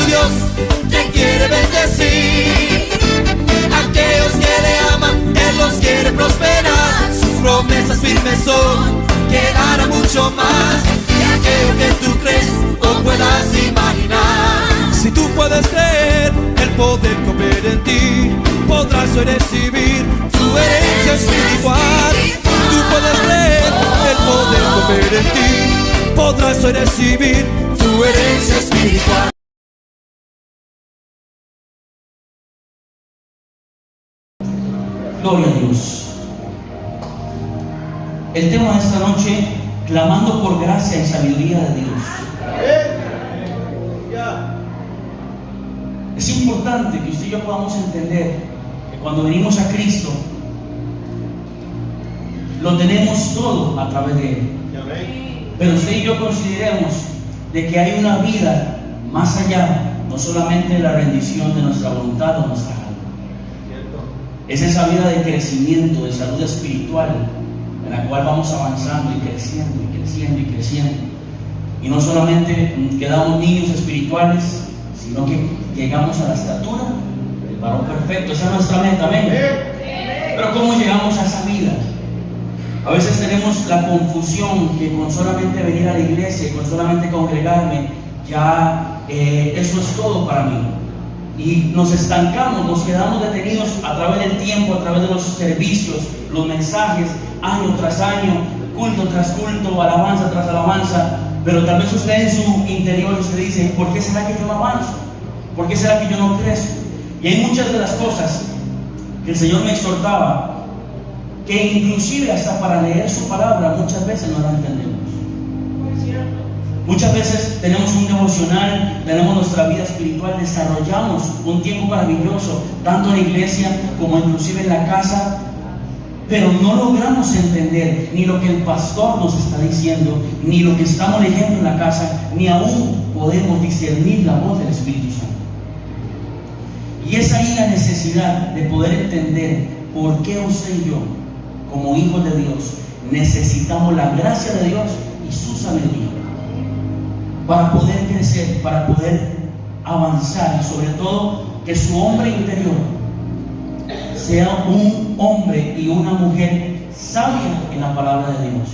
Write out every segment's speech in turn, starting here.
Dios te quiere bendecir. Aquellos que le aman, Él los quiere prosperar. Sus promesas firmes son, que hará mucho más que aquello que tú crees o puedas imaginar. Si tú puedes creer, el poder que opera en ti, podrás hoy recibir tu herencia espiritual. Tú puedes creer, el poder que opera en ti, podrás hoy recibir tu herencia espiritual. Gloria a Dios. El tema de esta noche, clamando por gracia y sabiduría de Dios. Es importante que usted y yo podamos entender que cuando venimos a Cristo, lo tenemos todo a través de Él. Pero usted y yo consideremos de que hay una vida más allá, no solamente de la rendición de nuestra voluntad o nuestra alma. Es esa vida de crecimiento, de salud espiritual, en la cual vamos avanzando y creciendo y creciendo y creciendo. Y no solamente quedamos niños espirituales, sino que llegamos a la estatura del varón perfecto. Esa es nuestra meta, amén. Pero ¿cómo llegamos a esa vida? A veces tenemos la confusión que con solamente venir a la iglesia, con solamente congregarme, ya eso es todo para mí. Y nos estancamos, nos quedamos detenidos a través del tiempo, a través de los servicios, los mensajes, año tras año, culto tras culto, alabanza tras alabanza. Pero tal vez usted en su interior usted dice, ¿por qué será que yo no avanzo? ¿Por qué será que yo no crezco? Y hay muchas de las cosas que el Señor me exhortaba, que inclusive hasta para leer su palabra muchas veces no la entendemos. Muchas veces tenemos un devocional, tenemos nuestra vida espiritual, desarrollamos un tiempo maravilloso, tanto en la iglesia como inclusive en la casa, pero no logramos entender ni lo que el pastor nos está diciendo, ni lo que estamos leyendo en la casa, ni aún podemos discernir la voz del Espíritu Santo. Y es ahí la necesidad de poder entender por qué usted y yo, como hijos de Dios, necesitamos la gracia de Dios y su sabiduría para poder crecer, para poder avanzar, y sobre todo que su hombre interior sea un hombre y una mujer sabia en la palabra de Dios.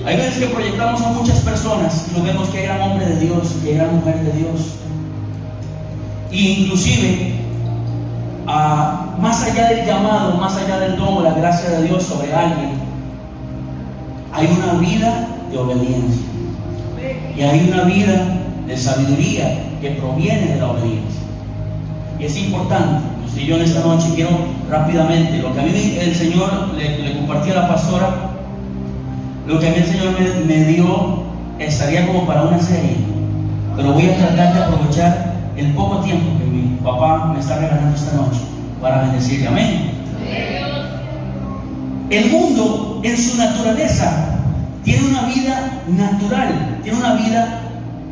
Hay veces que proyectamos a muchas personas y lo vemos que gran hombre de Dios, que gran mujer de Dios, e inclusive más allá del llamado, más allá del don o la gracia de Dios sobre alguien, hay una vida de obediencia. Y hay una vida de sabiduría que proviene de la obediencia. Y es importante, usted y yo en esta noche quiero rápidamente, lo que a mí el Señor le compartí a la pastora, lo que a mí el Señor me dio, estaría como para una serie. Pero voy a tratar de aprovechar el poco tiempo que mi papá me está regalando esta noche para bendecirle. Amén. El mundo en su naturaleza tiene una vida natural, tiene una vida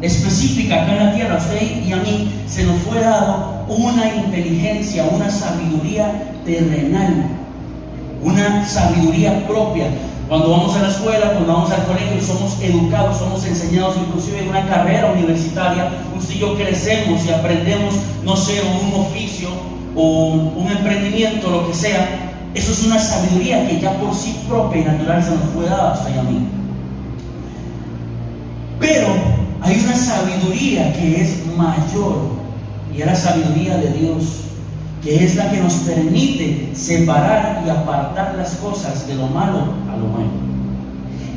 específica acá en la tierra. A usted y a mí se nos fue dado una inteligencia, una sabiduría terrenal, una sabiduría propia. Cuando vamos a la escuela, cuando vamos al colegio, somos educados, somos enseñados, inclusive en una carrera universitaria, usted y yo crecemos y aprendemos, no sé, un oficio o un emprendimiento, lo que sea. Eso es una sabiduría que ya por sí propia y natural se nos fue dada a usted y a mí. Pero hay una sabiduría que es mayor, y es la sabiduría de Dios, que es la que nos permite separar y apartar las cosas de lo malo a lo bueno.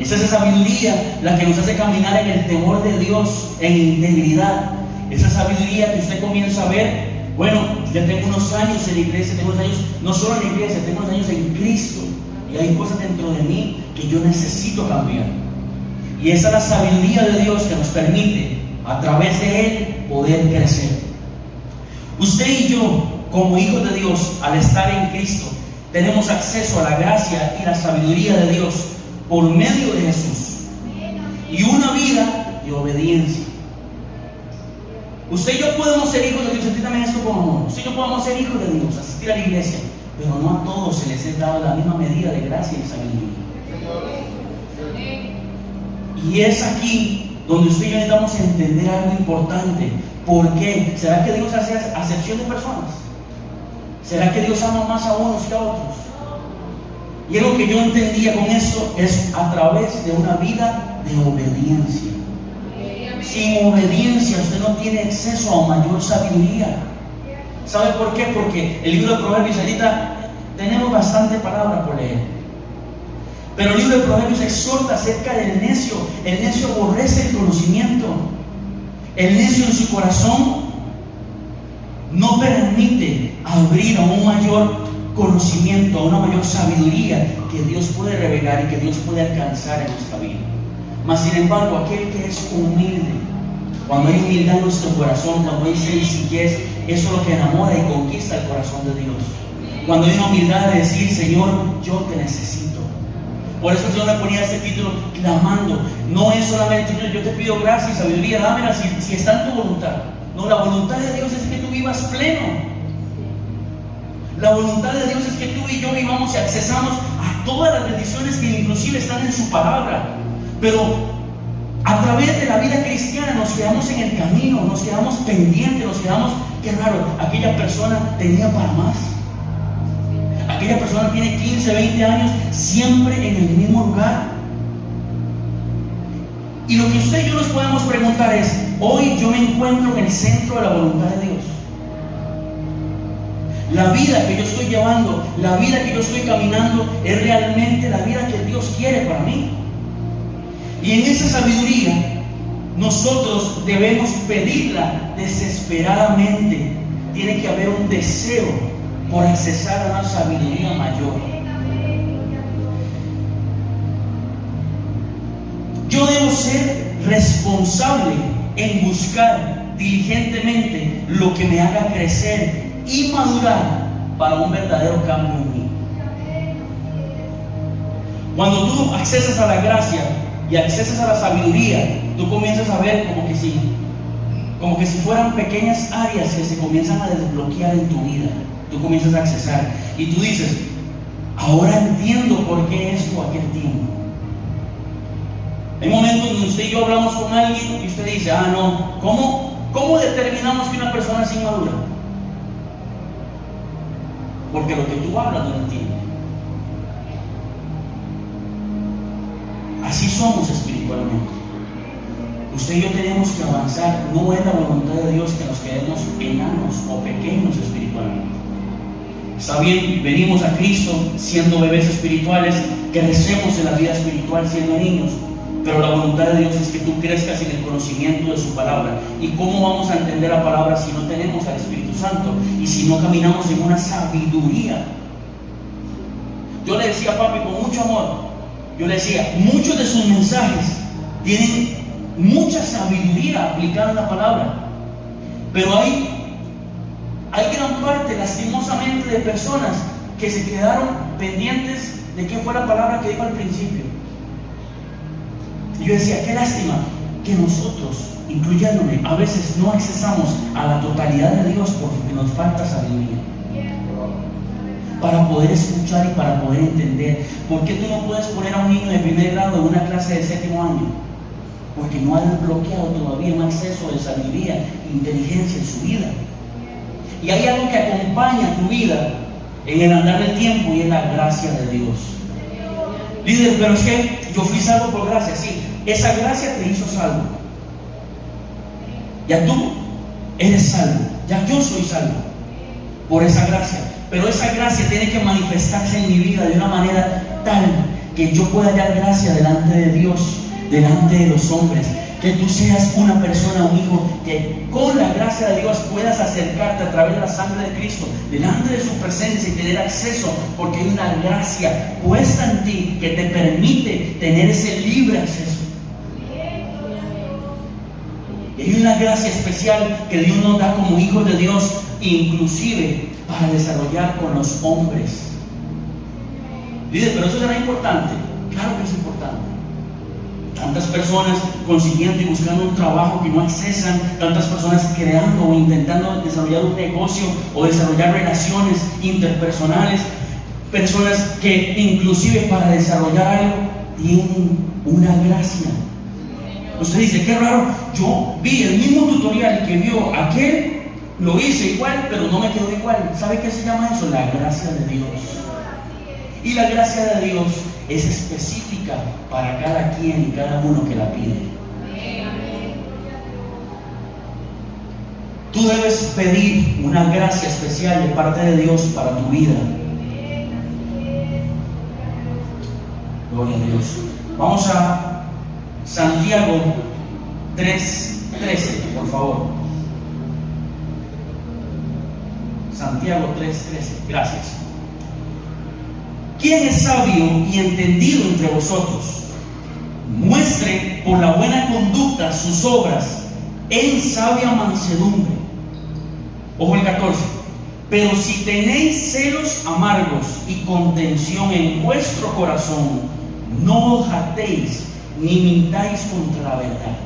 Es esa sabiduría la que nos hace caminar en el temor de Dios, en integridad. Esa sabiduría que usted comienza a ver, bueno, ya tengo unos años en la iglesia, tengo unos años, no solo en la iglesia, tengo unos años en Cristo, y hay cosas dentro de mí que yo necesito cambiar. Y esa es la sabiduría de Dios que nos permite, a través de Él, poder crecer. Usted y yo, como hijos de Dios, al estar en Cristo, tenemos acceso a la gracia y la sabiduría de Dios por medio de Jesús. Y una vida de obediencia. Usted y yo podemos ser hijos de Dios, sentir también esto con amor. Usted y yo podemos ser hijos de Dios, asistir a la iglesia, pero no a todos se les ha dado la misma medida de gracia y sabiduría. Y es aquí donde usted y yo necesitamos entender algo importante. ¿Por qué? ¿Será que Dios hace acepción de personas? ¿Será que Dios ama más a unos que a otros? Y algo que yo entendía con eso es a través de una vida de obediencia. Sin obediencia usted no tiene acceso a mayor sabiduría. ¿Sabe por qué? Porque el libro de Proverbios, ahorita tenemos bastante palabra por leer, pero el libro de Proverbios exhorta acerca del necio. El necio aborrece el conocimiento. El necio en su corazón no permite abrir a un mayor conocimiento, a una mayor sabiduría que Dios puede revelar y que Dios puede alcanzar en nuestra vida. Mas sin embargo, aquel que es humilde, cuando hay humildad en nuestro corazón, cuando hay sencillez, eso es lo que enamora y conquista el corazón de Dios. Cuando hay una humildad de decir: Señor, yo te necesito. Por eso el Señor me ponía este título, clamando. No es solamente yo te pido gracia y sabiduría, dámela si está en tu voluntad. No, la voluntad de Dios es que tú vivas pleno. La voluntad de Dios es que tú y yo vivamos y accesamos a todas las bendiciones que inclusive están en su palabra. Pero a través de la vida cristiana nos quedamos en el camino, nos quedamos pendientes, nos quedamos, qué raro, aquella persona tenía para más. Aquella persona tiene 15, 20 años siempre en el mismo lugar. Y lo que usted y yo nos podemos preguntar es: hoy yo me encuentro en el centro de la voluntad de Dios. La vida que yo estoy llevando, la vida que yo estoy caminando, es realmente la vida que Dios quiere para mí. Y en esa sabiduría nosotros debemos pedirla desesperadamente. Tiene que haber un deseo por accesar a una sabiduría mayor. Yo debo ser responsable en buscar diligentemente lo que me haga crecer y madurar para un verdadero cambio en mí. Cuando tú accesas a la gracia y accesas a la sabiduría, tú comienzas a ver como que si fueran pequeñas áreas que se comienzan a desbloquear en tu vida. Tú comienzas a accesar y tú dices: ahora entiendo por qué esto aquel tiempo. Hay momentos donde usted y yo hablamos con alguien y usted dice: ah, no, ¿cómo determinamos que una persona es inmadura? Porque lo que tú hablas no lo entiende. Así somos espiritualmente. Usted y yo tenemos que avanzar. No es la voluntad de Dios que nos quedemos enanos o pequeños espiritualmente. Está bien, venimos a Cristo siendo bebés espirituales, crecemos en la vida espiritual siendo niños, pero la voluntad de Dios es que tú crezcas en el conocimiento de su palabra. ¿Y cómo vamos a entender la palabra si no tenemos al Espíritu Santo y si no caminamos en una sabiduría? Yo le decía a papi con mucho amor, yo le decía: muchos de sus mensajes tienen mucha sabiduría aplicada en la palabra, pero hay gran parte, lastimosamente, de personas que se quedaron pendientes de qué fue la palabra que dijo al principio. Y yo decía: qué lástima que nosotros, incluyéndome, a veces no accesamos a la totalidad de Dios porque nos falta sabiduría para poder escuchar y para poder entender. ¿Por qué tú no puedes poner a un niño de primer grado en una clase de 7º año? Porque no ha desbloqueado todavía un acceso de sabiduría e inteligencia en su vida. Y hay algo que acompaña tu vida en el andar del tiempo, y es la gracia de Dios. Líder, pero es que yo fui salvo por gracia. Sí, esa gracia te hizo salvo. Ya tú eres salvo. Ya yo soy salvo por esa gracia. Pero esa gracia tiene que manifestarse en mi vida de una manera tal que yo pueda hallar gracia delante de Dios, delante de los hombres. Que tú seas una persona, un hijo, que con la gracia de Dios puedas acercarte a través de la sangre de Cristo delante de su presencia y tener acceso, porque hay una gracia puesta en ti que te permite tener ese libre acceso. Y hay una gracia especial que Dios nos da como hijos de Dios, inclusive para desarrollar con los hombres. Dice, pero eso será importante. Claro que es importante. Tantas personas consiguiendo y buscando un trabajo que no accesan, tantas personas creando o intentando desarrollar un negocio o desarrollar relaciones interpersonales, personas que inclusive para desarrollar algo tienen una gracia. Usted dice, qué raro, yo vi el mismo tutorial que vio aquel, lo hice igual, pero no me quedó igual. ¿Sabe qué se llama eso? La gracia de Dios. Y la gracia de Dios es específica para cada quien y cada uno que la pide. Tú debes pedir una gracia especial de parte de Dios para tu vida. Gloria a Dios. Vamos a Santiago 3:13, por favor. Santiago 3:13. Gracias. ¿Quién es sabio y entendido entre vosotros? Muestre por la buena conducta sus obras en sabia mansedumbre. Ojo el 14. Pero si tenéis celos amargos y contención en vuestro corazón, no os jactéis ni mintáis contra la verdad.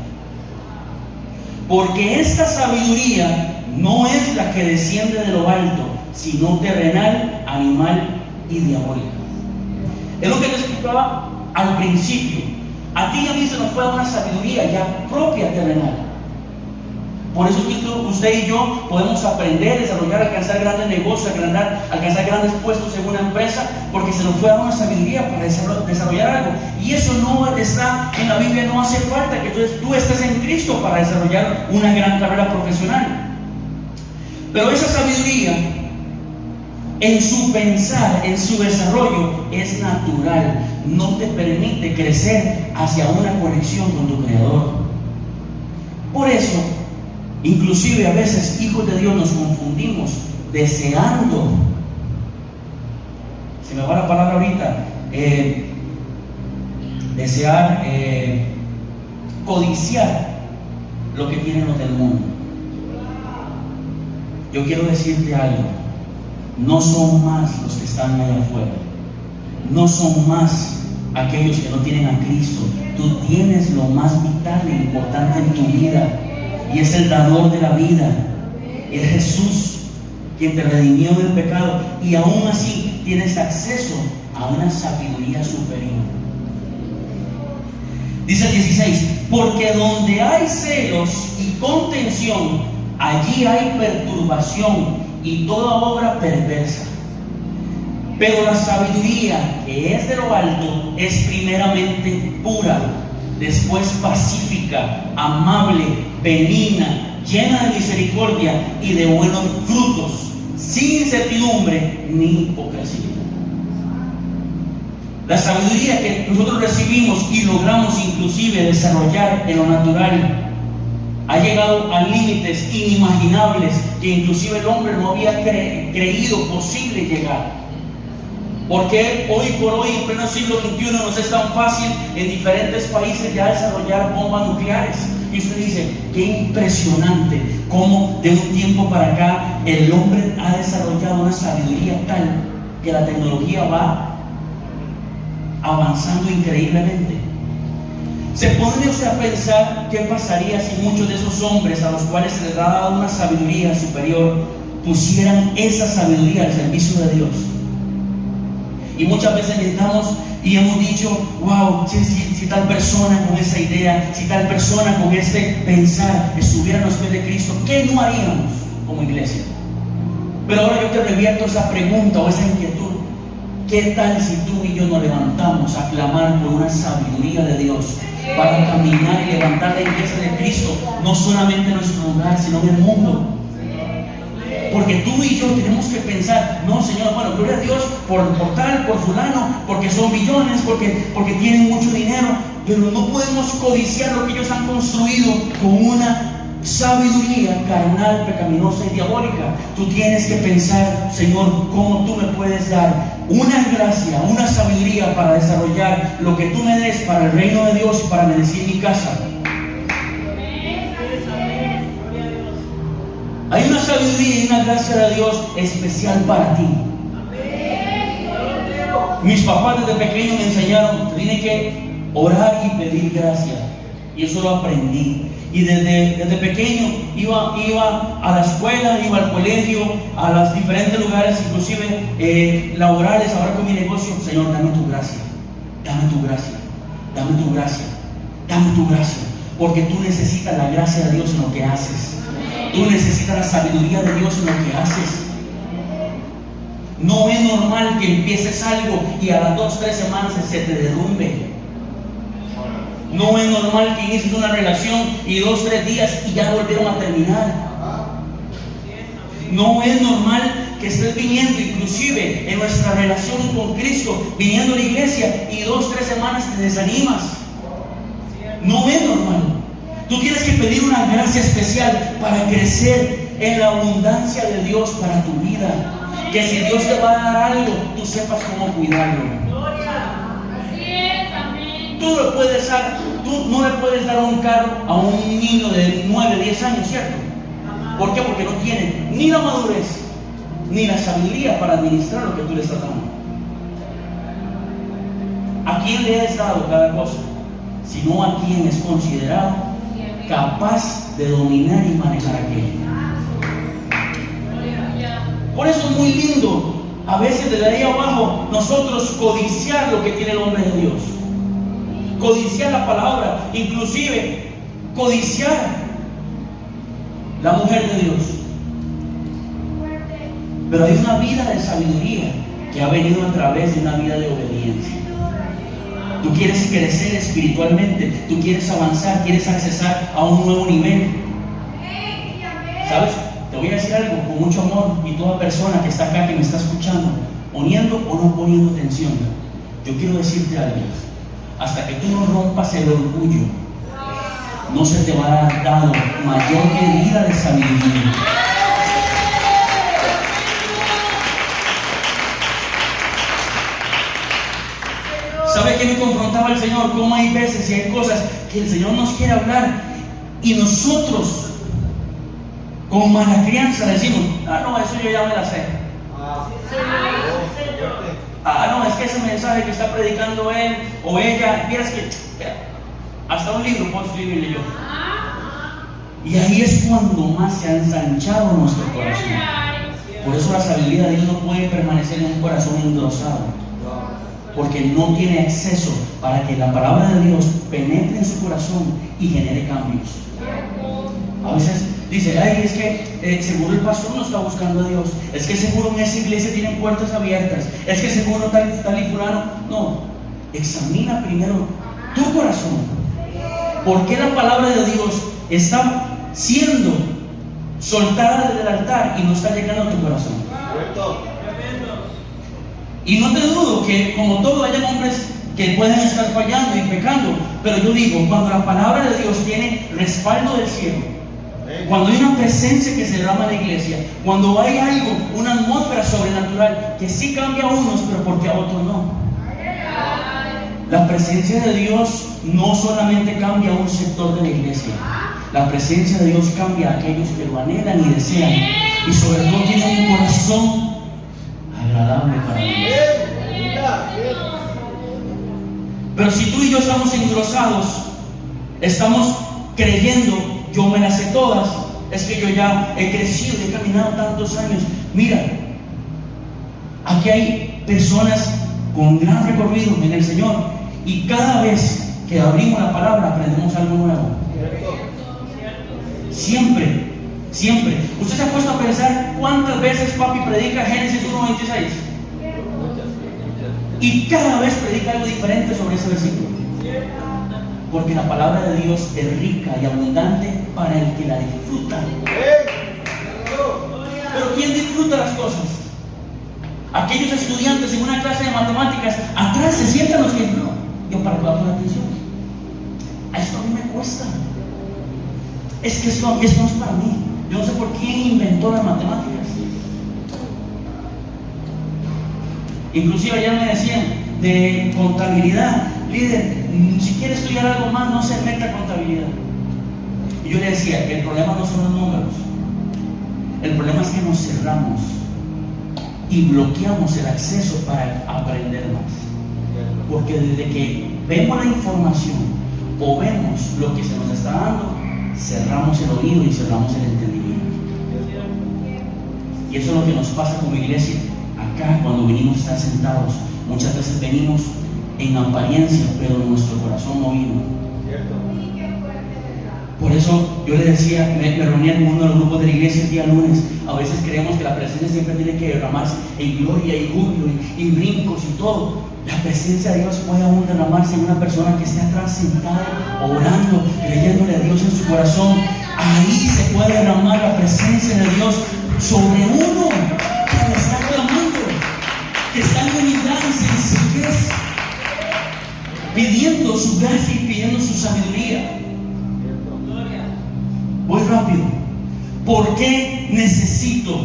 Porque esta sabiduría no es la que desciende de lo alto, sino terrenal, animal y diabólica. Es lo que les explicaba al principio. A ti y a mí se nos fue una sabiduría ya propia terrenal. Por eso es que usted y yo podemos aprender, desarrollar, alcanzar grandes negocios, alcanzar grandes puestos en una empresa, porque se nos fue una sabiduría para desarrollar algo. Y eso no está en la Biblia, no hace falta que tú estés en Cristo para desarrollar una gran carrera profesional. Pero esa sabiduría, en su pensar, en su desarrollo, es natural. No te permite crecer hacia una conexión con tu Creador. Por eso, inclusive a veces, hijos de Dios, nos confundimos deseando, se me va la palabra ahorita, desear, codiciar lo que tienen los del mundo. Yo quiero decirte algo: no son más los que están allá afuera, no son más aquellos que no tienen a Cristo. Tú tienes lo más vital e importante en tu vida, y es el dador de la vida. Es Jesús quien te redimió del pecado, y aún así tienes acceso a una sabiduría superior. Dice el 16: porque donde hay celos y contención, allí hay perturbación y toda obra perversa. Pero la sabiduría que es de lo alto es primeramente pura, después pacífica, amable, benigna, llena de misericordia y de buenos frutos, sin incertidumbre ni hipocresía. La sabiduría que nosotros recibimos y logramos inclusive desarrollar en lo natural ha llegado a límites inimaginables que inclusive el hombre no había creído posible llegar. Porque hoy por hoy, en pleno siglo XXI, nos es tan fácil en diferentes países ya desarrollar bombas nucleares. Y usted dice, qué impresionante cómo de un tiempo para acá el hombre ha desarrollado una sabiduría tal que la tecnología va avanzando increíblemente. Se pone usted a pensar qué pasaría si muchos de esos hombres a los cuales se les ha dado una sabiduría superior pusieran esa sabiduría al servicio de Dios. Y muchas veces necesitamos y hemos dicho, wow, si tal persona con esa idea, si tal persona con este pensar estuviera a los pies de Cristo, ¿qué no haríamos como iglesia? Pero ahora yo te revierto esa pregunta o esa inquietud: ¿qué tal si tú y yo nos levantamos a clamar por una sabiduría de Dios para caminar y levantar la iglesia de Cristo, no solamente en nuestro lugar, sino en el mundo? Porque tú y yo tenemos que pensar, no, Señor, bueno, gloria a Dios por tal, por fulano, porque son millones, porque tienen mucho dinero, pero no podemos codiciar lo que ellos han construido con una sabiduría carnal, pecaminosa y diabólica. Tú tienes que pensar, Señor, cómo tú me puedes dar una gracia, una sabiduría para desarrollar lo que tú me des para el reino de Dios y para bendecir mi casa. Hay una sabiduría y una gracia de Dios especial para ti. Mis papás desde pequeño me enseñaron, tienes que orar y pedir gracia. Y eso lo aprendí. Y desde pequeño iba a la escuela, iba al colegio, a los diferentes lugares, inclusive laborales, ahora con mi negocio. Señor, dame tu gracia, dame tu gracia, dame tu gracia, dame tu gracia. Porque tú necesitas la gracia de Dios en lo que haces. Tú necesitas la sabiduría de Dios en lo que haces. No es normal que empieces algo y a las 2-3 semanas se te derrumbe. No es normal que inicies una relación y 2-3 días y ya volvieron a terminar. No es normal que estés viniendo, inclusive en nuestra relación con Cristo, viniendo a la iglesia y 2-3 semanas te desanimas. No es normal. Tú tienes que pedir una gracia especial para crecer en la abundancia de Dios para tu vida. Que si Dios te va a dar algo, tú sepas cómo cuidarlo. Tú no le puedes dar un carro a un niño de 9, 10 años, ¿cierto? ¿Por qué? Porque no tiene ni la madurez ni la sabiduría para administrar lo que tú le estás dando. ¿A quién le has dado cada cosa? Sino a quien es considerado capaz de dominar y manejar aquello. Por eso es muy lindo a veces desde ahí abajo nosotros codiciar lo que tiene el hombre de Dios, codiciar la palabra, inclusive codiciar la mujer de Dios. Pero hay una vida de sabiduría que ha venido a través de una vida de obediencia. Tú quieres crecer espiritualmente, tú quieres avanzar, quieres accesar a un nuevo nivel. ¿Sabes? Te voy a decir algo con mucho amor, y toda persona que está acá, que me está escuchando, poniendo o no poniendo atención, yo quiero decirte algo. Hasta que tú no rompas el orgullo, no se te va a dar dado mayor medida de sabiduría. ¿Sabe qué me confrontaba el Señor? Cómo hay veces y hay cosas que el Señor nos quiere hablar y nosotros con mala crianza decimos: ah, no, eso yo ya me la sé. Ah, no, es que ese mensaje que está predicando él o ella, vieras que hasta un libro puedo escribirle yo. Y ahí es cuando más se ha ensanchado nuestro corazón. Por eso la sabiduría de Dios no puede permanecer en un corazón engrosado, porque no tiene acceso para que la palabra de Dios penetre en su corazón y genere cambios. A veces dice: ay, es que seguro el pastor no está buscando a Dios, es que seguro en esa iglesia tienen puertas abiertas, es que seguro tal y fulano. No, examina primero tu corazón. ¿Por qué la palabra de Dios está siendo soltada desde el altar y no está llegando a tu corazón? Y no te dudo que, como todo, hayan hombres que pueden estar fallando y pecando, pero yo digo, cuando la palabra de Dios tiene respaldo del cielo, cuando hay una presencia que se derrama en la iglesia, cuando hay algo, una atmósfera sobrenatural que sí cambia a unos, pero porque a otros no. La presencia de Dios no solamente cambia a un sector de la iglesia, la presencia de Dios cambia a aquellos que lo anhelan y desean, y sobre todo tienen un corazón agradable para Dios. Pero si tú y yo estamos engrosados, estamos creyendo: yo me las sé todas, es que yo ya he crecido, he caminado tantos años. Mira, aquí hay personas con gran recorrido en el Señor, y cada vez que abrimos la palabra aprendemos algo nuevo. Siempre, siempre. ¿Usted se ha puesto a pensar cuántas veces papi predica Génesis 1:26? Y cada vez predica algo diferente sobre ese versículo. Porque la palabra de Dios es rica y abundante para el que la disfruta. Pero ¿quién disfruta las cosas? Aquellos estudiantes en una clase de matemáticas, atrás se sientan los que no. Yo para que poner atención. Esto a mí me cuesta. Es que esto no es para mí. Yo no sé por quién inventó las matemáticas. Inclusive ayer me decían de contabilidad: líder, si quiere estudiar algo más, no se meta a contabilidad. Y yo le decía que el problema no son los números, el problema es que nos cerramos y bloqueamos el acceso para aprender más. Porque desde que vemos la información o vemos lo que se nos está dando, cerramos el oído y cerramos el entendimiento. Y eso es lo que nos pasa como iglesia. Acá, cuando venimos a estar sentados, muchas veces venimos en apariencia, pero nuestro corazón no vino. Por eso yo le decía, me reunía en uno de los grupos de la iglesia el día lunes. A veces creemos que la presencia siempre tiene que derramarse en gloria y júbilo y brincos y todo. La presencia de Dios puede aún derramarse en una persona que esté atrás sentada, orando, creyéndole a Dios en su corazón. Ahí se puede derramar la presencia de Dios sobre uno que le está clamando, que está en humildad y sencillez, pidiendo su gracia y pidiendo su sabiduría. Voy rápido. ¿Por qué necesito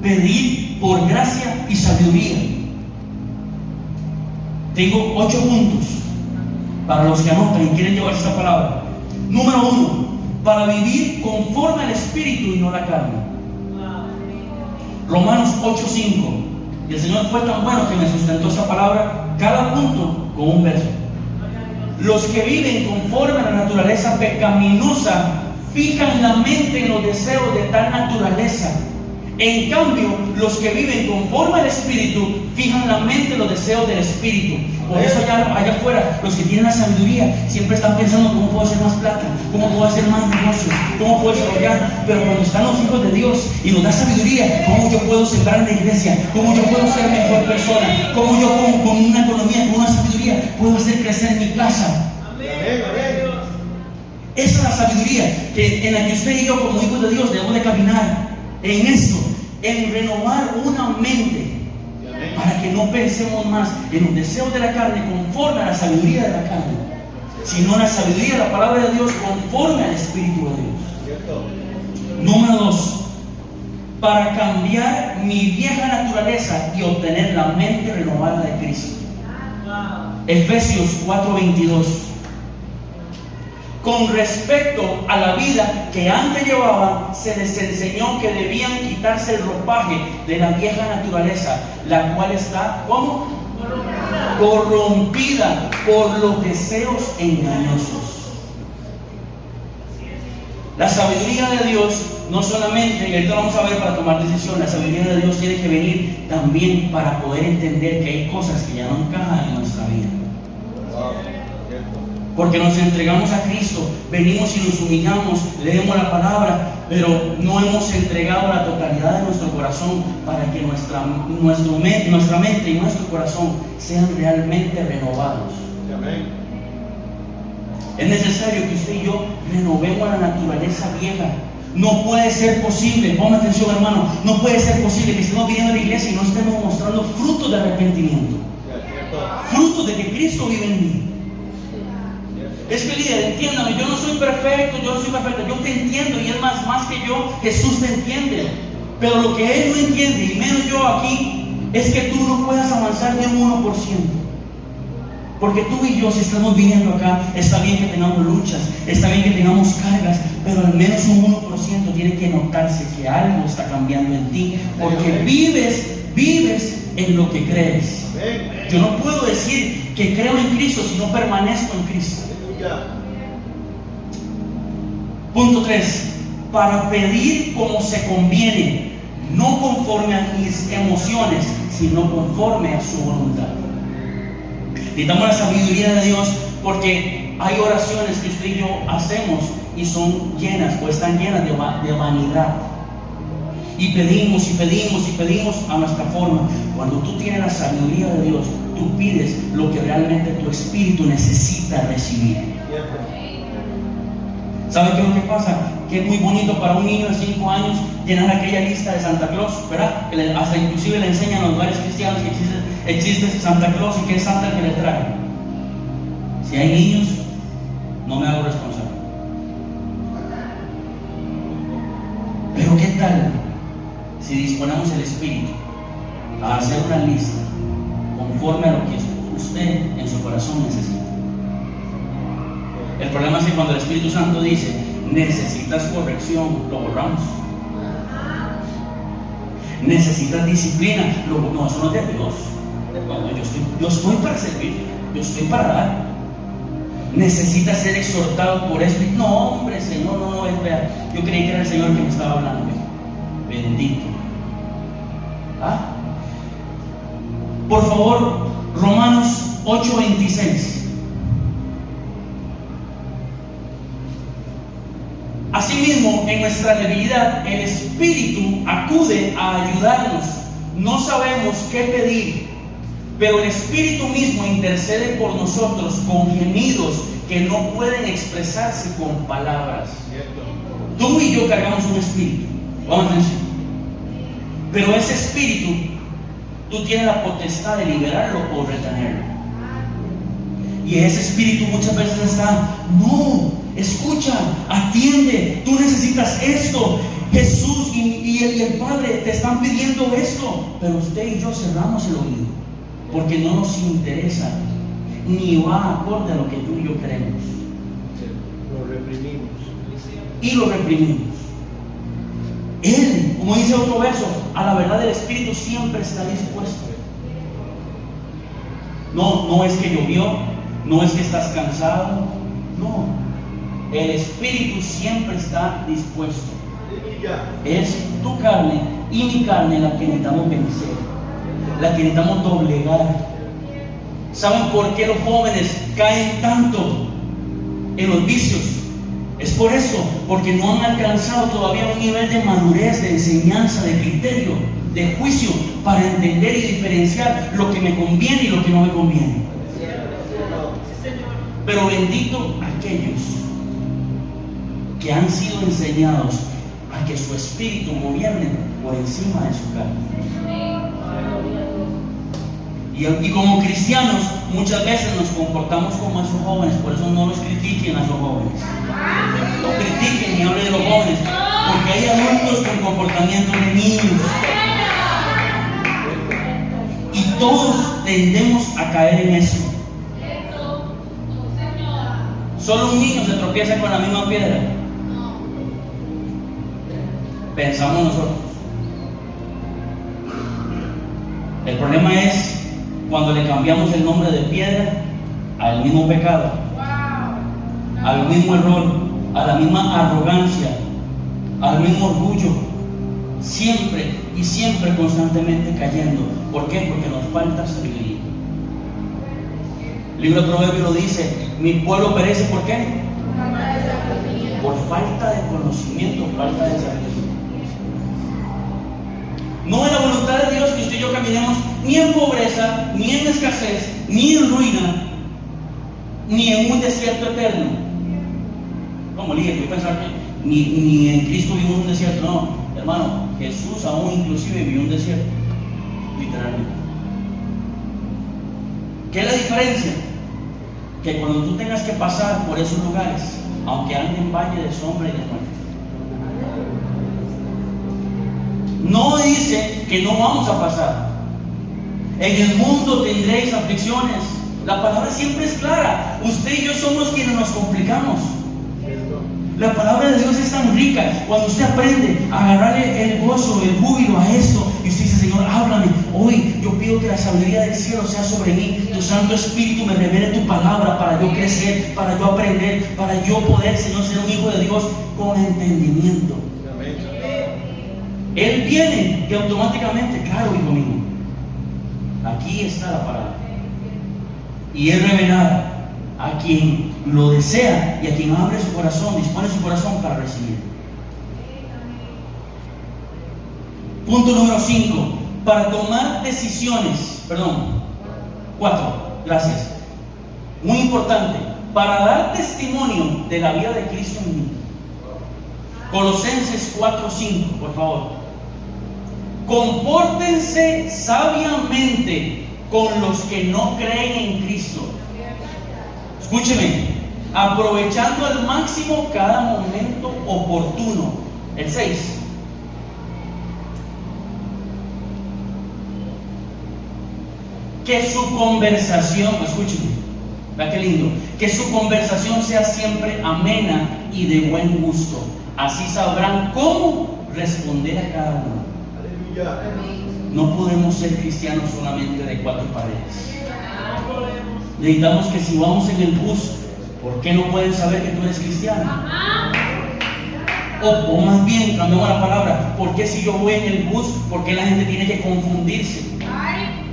pedir por gracia y sabiduría? Tengo 8 puntos para los que anotan y quieren llevar esta palabra. Número 1, para vivir conforme al Espíritu y no la carne. Romanos 8:5. Y el Señor fue tan bueno que me sustentó esa palabra, cada punto con un verso. Los que viven conforme a la naturaleza pecaminosa fijan la mente en los deseos de tal naturaleza. En cambio, los que viven conforme al Espíritu fijan la mente en los deseos del Espíritu. Por eso allá afuera, los que tienen la sabiduría siempre están pensando cómo puedo hacer más plata, cómo puedo hacer más negocios, cómo puedo desarrollar. Pero cuando están los hijos de Dios y nos da sabiduría, cómo yo puedo sembrar en la iglesia, cómo yo puedo ser mejor persona, cómo yo con una economía, con una sabiduría puedo hacer crecer mi casa. Esa es la sabiduría en la que usted y yo como hijos de Dios debemos de caminar en esto, en renovar una mente para que no pensemos más en los deseos de la carne conforme a la sabiduría de la carne, sino en la sabiduría de la palabra de Dios conforme al Espíritu de Dios. Número 2, para cambiar mi vieja naturaleza y obtener la mente renovada de Cristo. Efesios 4:22. Con respecto a la vida que antes llevaban, se les enseñó que debían quitarse el ropaje de la vieja naturaleza, la cual está, ¿cómo? Corrompida por los deseos engañosos. La sabiduría de Dios no solamente, y ahorita vamos a ver para tomar decisión, la sabiduría de Dios tiene que venir también para poder entender que hay cosas que ya no encajan en nuestra vida. Porque nos entregamos a Cristo, venimos y nos humillamos, leemos la palabra, pero no hemos entregado la totalidad de nuestro corazón para que nuestra mente y nuestro corazón sean realmente renovados. Amén. Es necesario que usted y yo renovemos la naturaleza vieja. No puede ser posible, ponga atención hermano, no puede ser posible que estemos viniendo a la iglesia y no estemos mostrando frutos de arrepentimiento, frutos de que Cristo vive en mí. Es que líder, entiéndame, yo no soy perfecto, yo te entiendo y es más que yo, Jesús te entiende. Pero lo que Él no entiende, y menos yo aquí, es que tú no puedas avanzar ni un 1%. Porque tú y yo, si estamos viniendo acá, está bien que tengamos luchas, está bien que tengamos cargas, pero al menos un 1% tiene que notarse que algo está cambiando en ti, porque vives en lo que crees. Yo no puedo decir que creo en Cristo si no permanezco en Cristo. Punto 3, para pedir como se conviene, no conforme a mis emociones, sino conforme a su voluntad. Necesitamos la sabiduría de Dios, porque hay oraciones que usted y yo hacemos y son llenas o están llenas de vanidad. Y pedimos a nuestra forma. Cuando tú tienes la sabiduría de Dios, tú pides lo que realmente tu espíritu necesita recibir. ¿Sabe qué es lo que pasa? Que es muy bonito para un niño de 5 años llenar aquella lista de Santa Claus, ¿verdad? Que hasta inclusive le enseñan a los lugares cristianos que existe Santa Claus y que es Santa el que le trae. Si hay niños, no me hago responsable. Pero ¿qué tal si disponemos el espíritu a hacer una lista conforme a lo que usted en su corazón necesita? El problema es que cuando el Espíritu Santo dice necesitas corrección, lo borramos. Necesitas disciplina, no, eso no es de Dios. Yo estoy para servir, yo estoy para dar. Necesitas ser exhortado por esto. No, hombre, Señor, no, yo creí que era el Señor que me estaba hablando. Bendito. Por favor, Romanos 8:26. Asimismo, en nuestra debilidad, el Espíritu acude a ayudarnos. No sabemos qué pedir, pero el Espíritu mismo intercede por nosotros con gemidos que no pueden expresarse con palabras. Tú y yo cargamos un espíritu. Vamos a decir. Pero ese espíritu, tú tienes la potestad de liberarlo o retenerlo. Y ese espíritu muchas veces está, no, escucha, atiende, tú necesitas esto. Jesús y el Padre te están pidiendo esto. Pero usted y yo cerramos el oído, porque no nos interesa, ni va acorde a lo que tú y yo queremos. Lo reprimimos. Y lo reprimimos. Él, como dice otro verso, a la verdad del Espíritu siempre está dispuesto. No es que llovió, no es que estás cansado, no. El Espíritu siempre está dispuesto. Es tu carne y mi carne la que necesitamos vencer, la que necesitamos doblegar. ¿Saben por qué los jóvenes caen tanto en los vicios? Es por eso, porque no han alcanzado todavía un nivel de madurez, de enseñanza, de criterio, de juicio, para entender y diferenciar lo que me conviene y lo que no me conviene. Pero bendito aquellos que han sido enseñados a que su espíritu gobierne por encima de su carne. Y como cristianos muchas veces nos comportamos como esos jóvenes. Por eso no los critiquen a esos jóvenes, no critiquen ni hablen de los jóvenes, porque hay adultos con comportamiento de niños y todos tendemos a caer en eso. Solo un niño se tropieza con la misma piedra, pensamos nosotros. El problema es cuando le cambiamos el nombre de piedra al mismo pecado, al mismo error, a la misma arrogancia, al mismo orgullo, siempre y siempre constantemente cayendo. ¿Por qué? Porque nos falta sabiduría. El libro de Proverbios lo dice: mi pueblo perece, ¿por qué? Por falta de conocimiento, falta de sabiduría. No es la voluntad de Dios que usted y yo caminemos ni en pobreza, ni en escasez, ni en ruina, ni en un desierto eterno. Como le dije, yo pensaba que ni en Cristo vivimos un desierto. No, hermano, Jesús aún inclusive vivió un desierto, literalmente. ¿Qué es la diferencia? Que cuando tú tengas que pasar por esos lugares, aunque ande en valle de sombra y de muerte, no dice que no vamos a pasar. En el mundo tendréis aflicciones. La palabra siempre es clara. Usted y yo somos quienes nos complicamos. La palabra de Dios es tan rica. Cuando usted aprende a agarrarle el gozo, el júbilo a esto, y usted dice: Señor, háblame. Hoy yo pido que la sabiduría del cielo sea sobre mí. Tu Santo Espíritu me revele tu palabra para yo crecer, para yo aprender, para yo poder, Señor, ser un hijo de Dios con entendimiento. Él viene y automáticamente, claro, hijo mío, aquí está la palabra. Y Él revelará a quien lo desea y a quien abre su corazón, dispone su corazón para recibir. Punto número 5. Para tomar decisiones, 4, gracias. Muy importante, para dar testimonio de la vida de Cristo en mí. Colosenses 4:5, por favor. Compórtense sabiamente con los que no creen en Cristo. Escúcheme, aprovechando al máximo cada momento oportuno. El 6. Que su conversación, escúcheme, vea qué lindo, que su conversación sea siempre amena y de buen gusto. Así sabrán cómo responder a cada uno. No podemos ser cristianos solamente de 4 paredes. Necesitamos que si vamos en el bus, ¿por qué no pueden saber que tú eres cristiano? O más bien, cambiamos la palabra, ¿por qué si yo voy en el bus, por qué la gente tiene que confundirse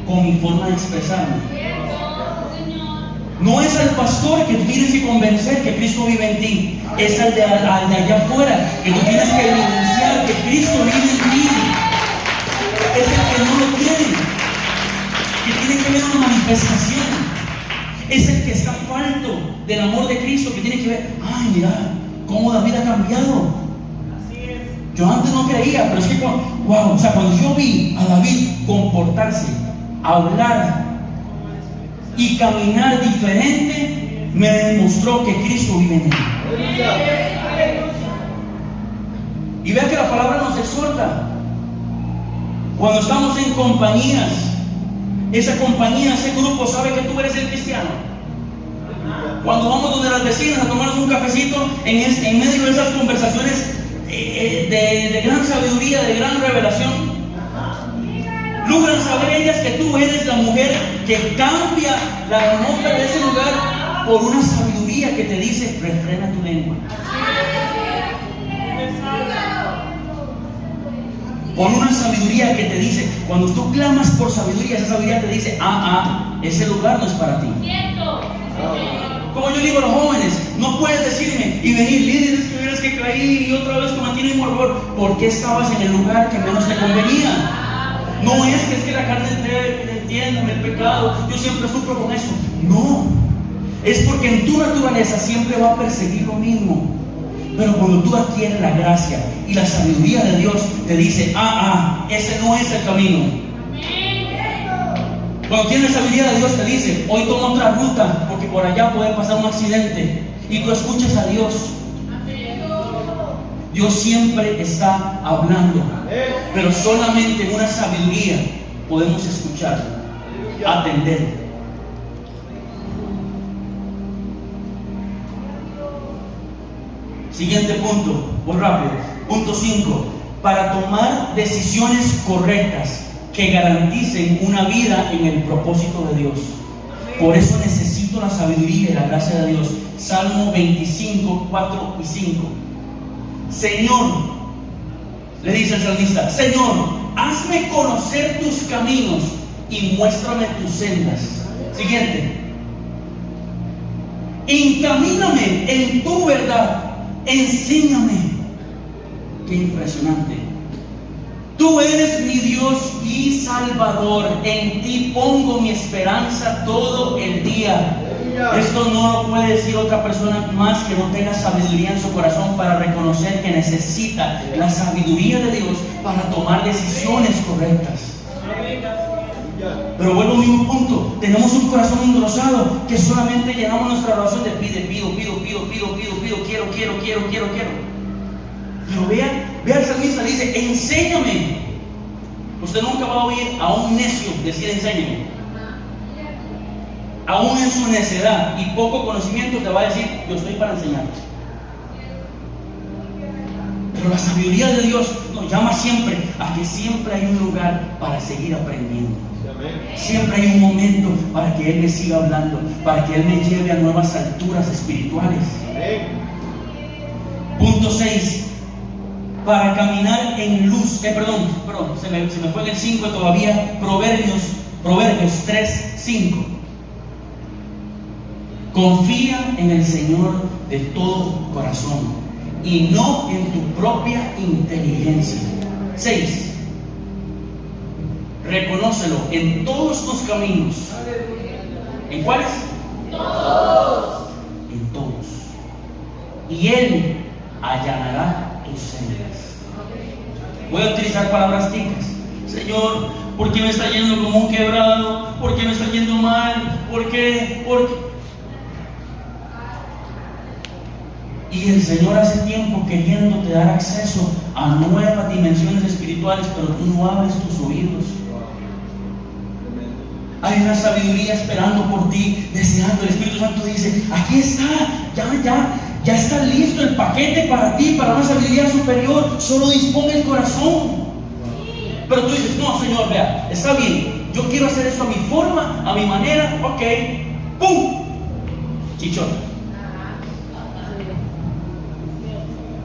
con mi forma de expresarme? No es al pastor que tú tienes que convencer que Cristo vive en ti. Es al de allá afuera que tú tienes que evidenciar que Cristo vive en ti. Es el que no lo tiene, que tiene que ver una manifestación. Es el que está falto del amor de Cristo, que tiene que ver, ay, mira cómo David ha cambiado. Yo antes no creía, pero es que wow, o sea, cuando yo vi a David comportarse, hablar y caminar diferente, me demostró que Cristo vive en él. Y vea que la palabra nos exhorta. Cuando estamos en compañías, esa compañía, ese grupo sabe que tú eres el cristiano. Cuando vamos donde las vecinas a tomarnos un cafecito, en medio de esas conversaciones de gran sabiduría, de gran revelación, logran saber ellas que tú eres la mujer que cambia la atmósfera de ese lugar por una sabiduría que te dice, refrena tu lengua. Por una sabiduría que te dice, cuando tú clamas por sabiduría, esa sabiduría te dice, ese lugar no es para ti. Como yo digo a los jóvenes, no puedes decirme y venir, líderes, es que caí y otra vez cometí el mismo error, porque estabas en el lugar que menos te convenía. No es que la carne entiéndame el pecado, yo siempre sufro con eso. No, es porque en tu naturaleza siempre va a perseguir lo mismo. Pero cuando tú adquieres la gracia y la sabiduría de Dios, te dice, ese no es el camino. Cuando tienes la sabiduría de Dios, te dice, hoy toma otra ruta, porque por allá puede pasar un accidente. Y tú escuchas a Dios. Dios siempre está hablando, pero solamente en una sabiduría podemos escuchar, atender. Siguiente punto, voy rápido. Punto 5. Para tomar decisiones correctas que garanticen una vida en el propósito de Dios. Por eso necesito la sabiduría y la gracia de Dios. Salmo 25, 4 y 5. Señor, le dice el salmista, Señor, hazme conocer tus caminos y muéstrame tus sendas. Siguiente. Encamíname en tu verdad. Enséñame. Qué impresionante. Tú eres mi Dios y Salvador. En ti pongo mi esperanza todo el día. Esto no lo puede decir otra persona más que no tenga sabiduría en su corazón para reconocer que necesita la sabiduría de Dios para tomar decisiones correctas. Pero vuelvo al mismo punto. Tenemos un corazón engrosado que solamente llenamos nuestra oración de pido, quiero. Pero vea el salmista, dice, enséñame. Usted nunca va a oír a un necio decir enséñame. Aún en su necedad y poco conocimiento te va a decir, yo estoy para enseñarte. Pero la sabiduría de Dios nos llama siempre a que siempre hay un lugar para seguir aprendiendo. Siempre hay un momento para que Él me siga hablando, para que Él me lleve a nuevas alturas espirituales. Punto 6. Para caminar en luz. Perdón, se me fue en el 5 todavía. Proverbios 3, 5. Confía en el Señor de todo corazón y no en tu propia inteligencia. 6. Reconócelo en todos tus caminos. ¿En cuáles? Todos. En todos. Y Él allanará tus sendas. Voy a utilizar palabras ticas. Señor, ¿por qué me está yendo como un quebrado? ¿Por qué me está yendo mal? ¿Por qué? Y el Señor hace tiempo queriéndote dar acceso a nuevas dimensiones espirituales, pero tú no abres tus oídos. Hay una sabiduría esperando por ti, deseando. El Espíritu Santo dice, aquí está, ya está listo el paquete para ti, para una sabiduría superior. Solo dispone el corazón. Pero tú dices, no, Señor, vea, está bien, yo quiero hacer esto a mi forma, a mi manera, ok, ¡pum! Chichón.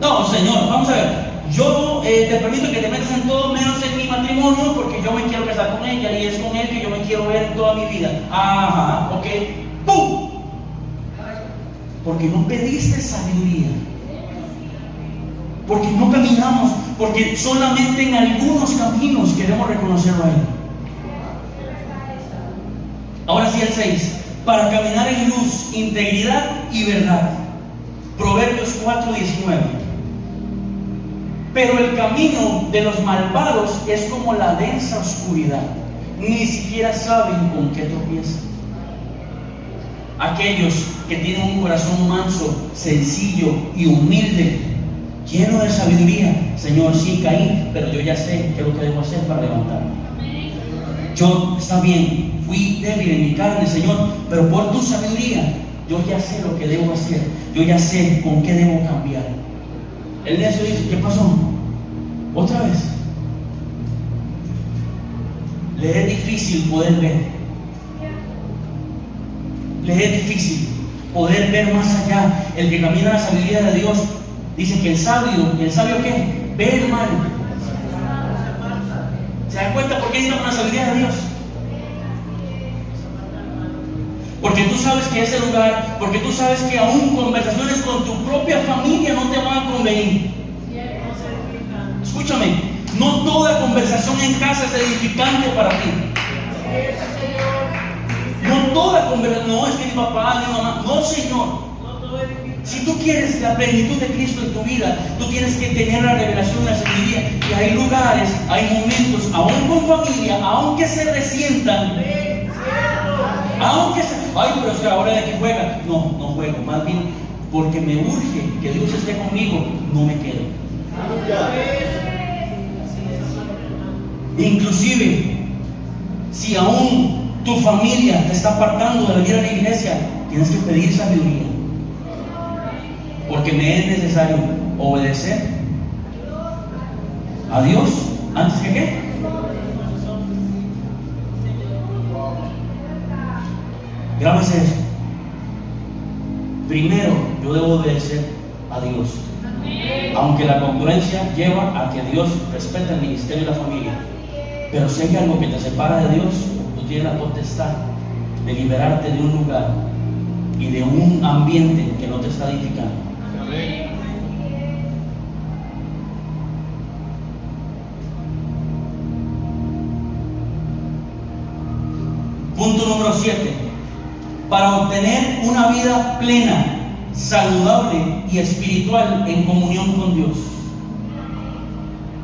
No, Señor, vamos a ver. Yo te permito que te metas en todo menos en mi matrimonio, porque yo me quiero casar con ella y es con él que yo me quiero ver toda mi vida. Ajá, ok. ¡Pum! Porque no pediste sabiduría. Porque no caminamos, porque solamente en algunos caminos queremos reconocerlo a Él. Ahora sí, el 6. Para caminar en luz, integridad y verdad. Proverbios 4:19. Pero el camino de los malvados es como la densa oscuridad. Ni siquiera saben con qué tropiezan. Aquellos que tienen un corazón manso, sencillo y humilde, lleno de sabiduría. Señor, sí caí, pero yo ya sé qué es lo que debo hacer para levantarme. Yo, está bien, fui débil en mi carne, Señor, pero por tu sabiduría, yo ya sé lo que debo hacer. Yo ya sé con qué debo cambiar. El necio dice, ¿qué pasó? ¿Otra vez? Le es difícil poder ver. Le es difícil poder ver más allá. El que camina en la sabiduría de Dios dice que el sabio ¿qué? Ve el mal. ¿Se dan cuenta por qué necesitamos la sabiduría de Dios? Porque tú sabes que ese lugar, porque tú sabes que aún conversaciones con tu propia familia no te van a convenir. Escúchame, no toda conversación en casa es edificante para ti. No toda conversación, no es que mi papá, mi mamá, no, Señor. Si tú quieres la plenitud de Cristo en tu vida, tú tienes que tener la revelación de la sabiduría. Y hay lugares, hay momentos, aún con familia, aunque se resientan, aunque se, ay, pero es que ahora de que juega, no juego, más bien porque me urge que Dios esté conmigo, no me quedo. Inclusive, si aún tu familia te está apartando de venir a la iglesia, tienes que pedir sabiduría. Porque me es necesario obedecer a Dios antes que qué. Grábese eso. Primero, yo debo obedecer a Dios. Aunque la congruencia lleva a que Dios respete el ministerio de la familia. Pero si hay algo que te separa de Dios, tú tienes la potestad de liberarte de un lugar y de un ambiente que no te está edificando. Punto número 7. Para obtener una vida plena, saludable y espiritual en comunión con Dios,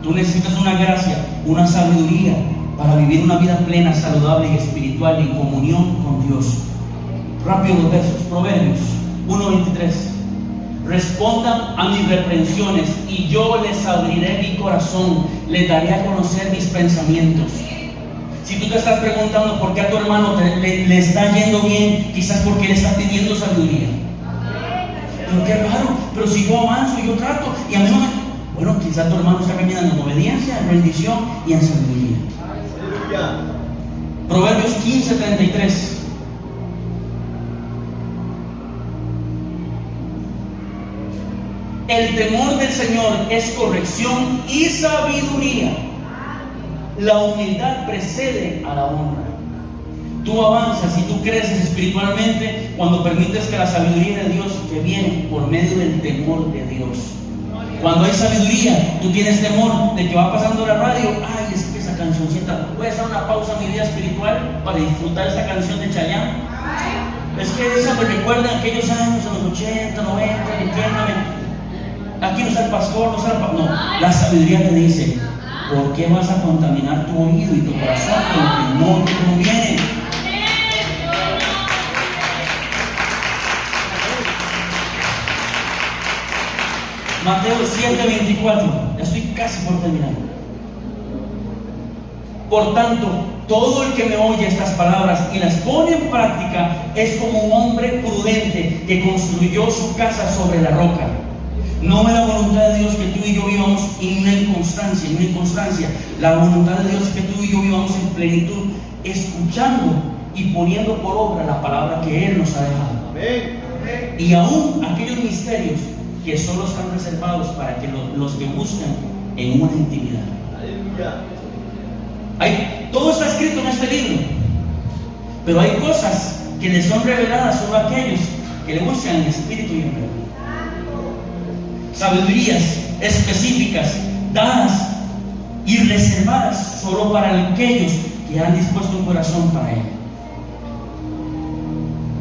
tú necesitas una gracia, una sabiduría para vivir una vida plena, saludable y espiritual en comunión con Dios. Rápido los versos. Proverbios 1:23. Respondan a mis reprensiones y yo les abriré mi corazón, les daré a conocer mis pensamientos. Si tú te estás preguntando por qué a tu hermano le está yendo bien, quizás porque él está pidiendo sabiduría. Pero qué raro, pero si yo avanzo y yo trato y a mí no me... Bueno, quizás tu hermano está caminando en obediencia, en rendición y en sabiduría. Proverbios 15:33. El temor del Señor es corrección y sabiduría. La humildad precede a la honra. Tú avanzas y tú creces espiritualmente cuando permites que la sabiduría de Dios que viene por medio del temor de Dios. Cuando hay sabiduría, tú tienes temor de que va pasando la radio. Ay, es que esa cancioncita, voy a hacer una pausa en mi vida espiritual para disfrutar esa canción de Chayanne. Es que esa me recuerda a aquellos años, en los 80, 90, entiéndame. Aquí no está el pastor, no está el pastor. No, la sabiduría te dice, ¿por qué vas a contaminar tu oído y tu corazón con lo que no te conviene? Mateo 7:24. Ya estoy casi por terminar. Por tanto, todo el que me oye estas palabras y las pone en práctica es como un hombre prudente que construyó su casa sobre la roca. No es la voluntad de Dios que tú y yo vivamos en una inconstancia. La voluntad de Dios es que tú y yo vivamos en plenitud, escuchando y poniendo por obra la palabra que Él nos ha dejado. Amén. Y aún aquellos misterios que solo están reservados para que los que buscan en una intimidad. Todo está escrito en este libro, pero hay cosas que les son reveladas solo a aquellos que le buscan en espíritu y en verdad. Sabidurías específicas, dadas y reservadas solo para aquellos que han dispuesto un corazón para Él.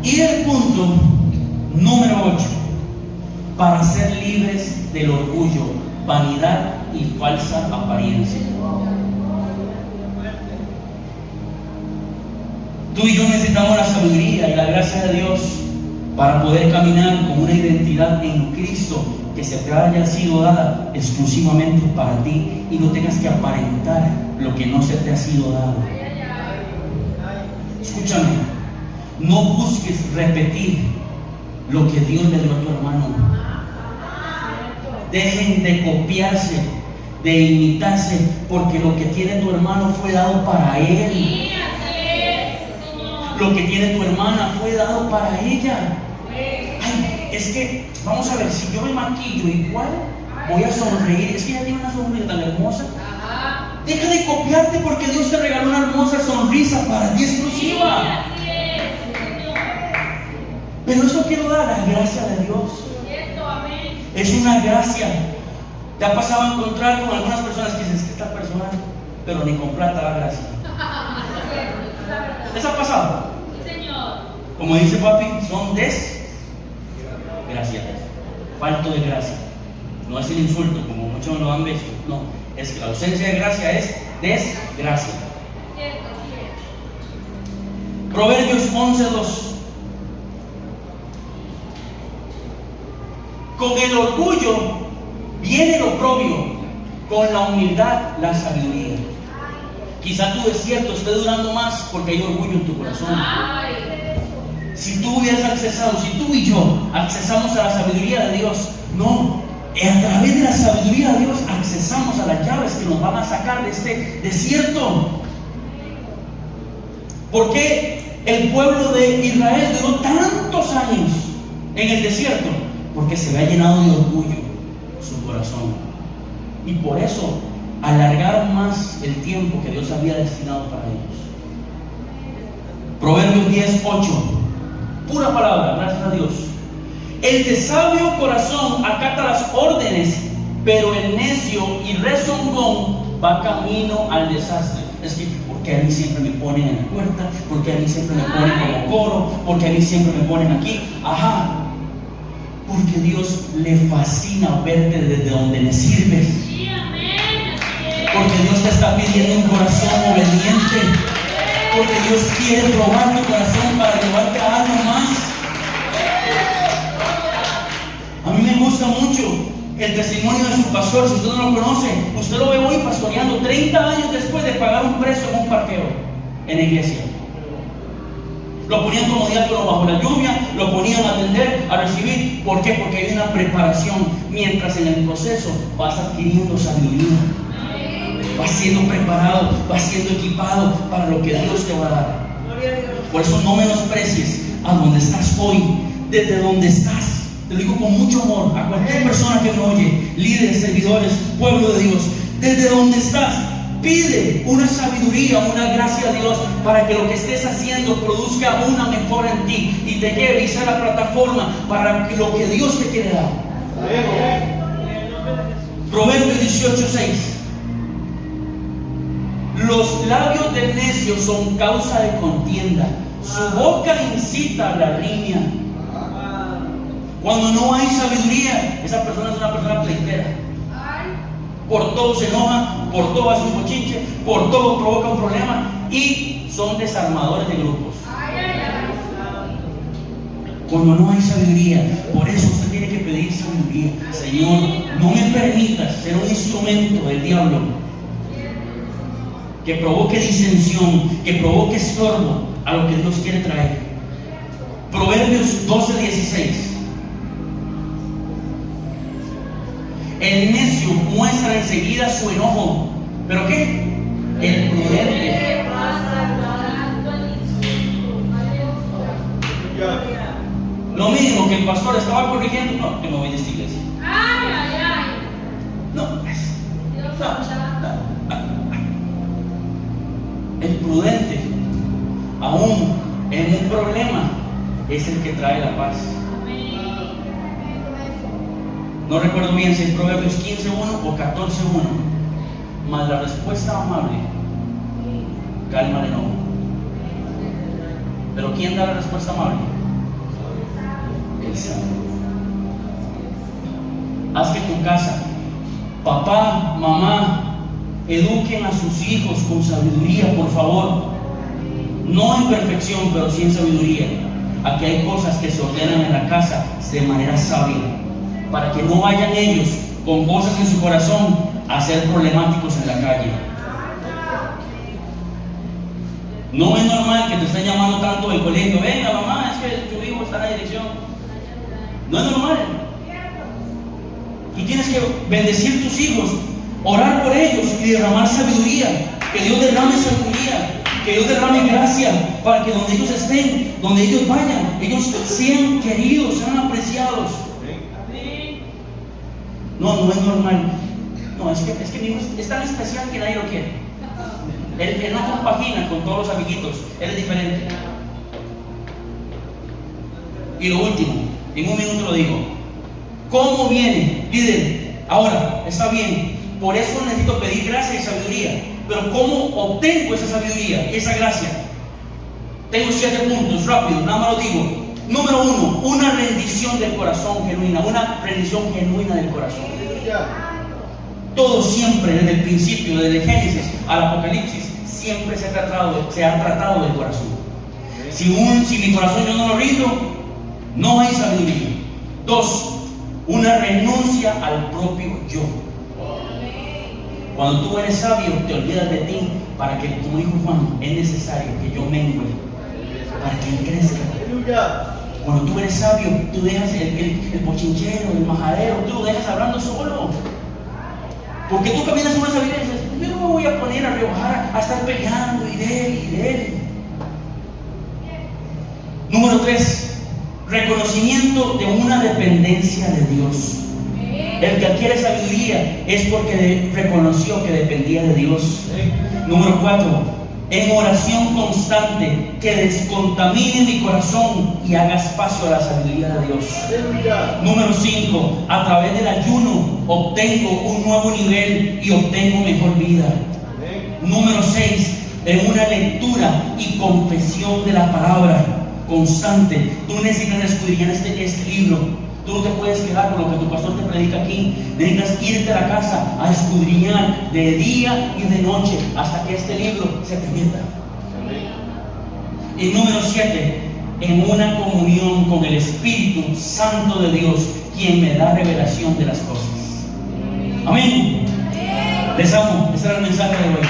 Y el punto número 8, para ser libres del orgullo, vanidad y falsa apariencia. Tú y yo necesitamos la sabiduría y la gracia de Dios para poder caminar con una identidad en Cristo que se te haya sido dada exclusivamente para ti y no tengas que aparentar lo que no se te ha sido dado. Escúchame, no busques repetir lo que Dios le dio a tu hermano. Dejen de copiarse, de imitarse, porque lo que tiene tu hermano fue dado para él. Lo que tiene tu hermana fue dado para ella. Ay, es que, vamos a ver, si yo me maquillo igual, voy a sonreír. Es que ella tiene una sonrisa tan hermosa. Deja de copiarte, porque Dios te regaló una hermosa sonrisa para ti exclusiva. Pero eso quiero dar, la gracia de Dios. Es una gracia. ¿Te ha pasado a encontrar con algunas personas que dices que esta persona, pero ni con plata da gracia? ¿Les ha pasado? Como dice papi, son desgraciados, falto de gracia. No es el insulto, como muchos lo han visto. No, es que la ausencia de gracia es desgracia. Proverbios 11:2. Con el orgullo viene el oprobio, con la humildad la sabiduría. Quizá tu desierto esté durando más porque hay orgullo en tu corazón. Si tú hubieras accesado, si tú y yo accesamos a la sabiduría de Dios, no, a través de la sabiduría de Dios accesamos a las llaves que nos van a sacar de este desierto. ¿Por qué el pueblo de Israel duró tantos años en el desierto? Porque se había llenado de orgullo su corazón. Y por eso alargaron más el tiempo que Dios había destinado para ellos. Proverbios 10:8. Pura palabra, gracias a Dios. El de sabio corazón acata las órdenes, pero el necio y rezongón va camino al desastre. Es que, porque a mí siempre me ponen en la puerta, porque a mí siempre me ponen como coro, porque a mí siempre me ponen aquí. Ajá, porque Dios le fascina verte desde donde le sirves. Porque Dios te está pidiendo un corazón obediente. Porque Dios quiere probar tu corazón para llevarte a algo más. A mí me gusta mucho el testimonio de su pastor. Si usted no lo conoce, usted lo ve hoy pastoreando 30 años después de pagar un precio en un parqueo en la iglesia. Lo ponían como diácono bajo la lluvia, lo ponían a atender, a recibir. ¿Por qué? Porque hay una preparación. Mientras en el proceso vas adquiriendo sabiduría, vas siendo preparado, vas siendo equipado para lo que Dios te va a dar. Por eso no menosprecies a donde estás hoy, desde donde estás. Te lo digo con mucho amor a cualquier persona que me oye, líderes, servidores, pueblo de Dios. Desde donde estás, pide una sabiduría, una gracia a Dios para que lo que estés haciendo produzca una mejora en ti y te lleve y sea la plataforma para lo que Dios te quiere dar. Proverbios 18:6. Los labios del necio son causa de contienda, su boca incita a la riña. Cuando no hay sabiduría, esa persona es una persona pleitera. Por todo se enoja, por todo hace un bochinche, por todo provoca un problema y son desarmadores de grupos. Cuando no hay sabiduría, por eso usted tiene que pedir sabiduría. Señor, no me permitas ser un instrumento del diablo que provoque disensión, que provoque estorbo a lo que Dios quiere traer. Proverbios 12:16. El necio muestra enseguida su enojo, ¿pero qué? El prudente lo mismo que el pastor estaba corrigiendo. No, que no voy a esta iglesia. No. El prudente, aún en un problema, es el que trae la paz. No recuerdo bien si es Proverbios 15:1 o 14:1. Mas la respuesta amable calma el enojo. Pero ¿quién da la respuesta amable? El sabio. Haz que tu casa, papá, mamá, eduquen a sus hijos con sabiduría, por favor. No en perfección, pero sí en sabiduría. Aquí hay cosas que se ordenan en la casa de manera sabia, para que no vayan ellos con cosas en su corazón a ser problemáticos en la calle. No es normal que te estén llamando tanto del colegio. Venga, mamá, es que tu hijo está en la dirección. No es normal. Tú tienes que bendecir tus hijos, orar por ellos y derramar sabiduría. Que Dios derrame sabiduría, que Dios derrame gracia, para que donde ellos estén, donde ellos vayan, ellos sean queridos, sean apreciados. No es normal. No, es que mi hijo es tan especial que nadie lo quiere. Él no compagina con todos los amiguitos, él es diferente. Y lo último, en un minuto lo digo. ¿Cómo viene, líder? Ahora, está bien, por eso necesito pedir gracia y sabiduría. Pero ¿cómo obtengo esa sabiduría y esa gracia? Tengo 7 puntos, rápido, nada más lo digo. Número 1, una rendición del corazón genuina, una rendición genuina del corazón. Todo siempre, desde el principio, desde Génesis al Apocalipsis, siempre se ha tratado del corazón. Si mi corazón yo no lo rindo, no hay sabiduría. 2, una renuncia al propio yo. Cuando tú eres sabio, te olvidas de ti, para que, como dijo Juan, es necesario que yo mengue, para que él crezca. Cuando tú eres sabio, tú dejas el bochinchero, el majadero, tú lo dejas hablando solo. Porque tú caminas en una sabiduría y dices, yo no me voy a poner a rebajar, a estar peleando y de él. Número 3, reconocimiento de una dependencia de Dios. El que adquiere sabiduría es porque reconoció que dependía de Dios. Número 4, en oración constante, que descontamine mi corazón y haga espacio a la sabiduría de Dios. Número 5, a través del ayuno obtengo un nuevo nivel y obtengo mejor vida. Número 6, en una lectura y confesión de la palabra constante. Tú necesitas escudriñar este libro. Tú no te puedes quedar con lo que tu pastor te predica aquí. Necesitas irte a la casa a escudriñar de día y de noche hasta que este libro se te meta. Y número 7, en una comunión con el Espíritu Santo de Dios, quien me da revelación de las cosas. Amén. Les amo. Ese era el mensaje de hoy.